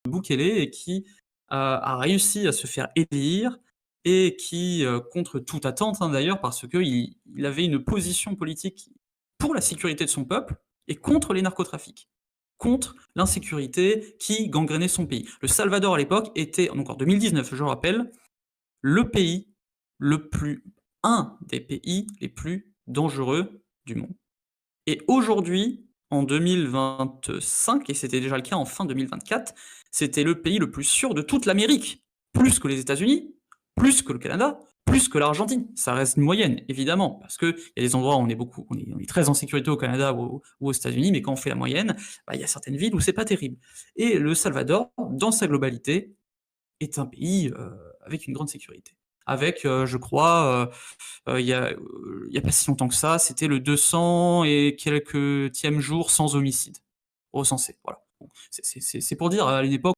Bukele et qui a réussi à se faire élire et qui, contre toute attente, hein, d'ailleurs, parce qu'il avait une position politique pour la sécurité de son peuple et contre les narcotrafics, contre l'insécurité qui gangrénait son pays. Le Salvador, à l'époque, était, donc en 2019, je rappelle, le pays le plus un des pays les plus dangereux du monde. Et aujourd'hui, en 2025, et c'était déjà le cas en fin 2024, c'était le pays le plus sûr de toute l'Amérique. Plus que les États-Unis, plus que le Canada, plus que l'Argentine. Ça reste une moyenne, évidemment, parce qu'il y a des endroits où on est très en sécurité au Canada ou aux États-Unis, mais quand on fait la moyenne, bah, il y a certaines villes où c'est pas terrible. Et le Salvador, dans sa globalité, est un pays avec une grande sécurité. Avec, je crois, il y a pas si longtemps que ça, c'était le 200 et quelques tième jour sans homicide recensé. Voilà. Bon, c'est pour dire à une époque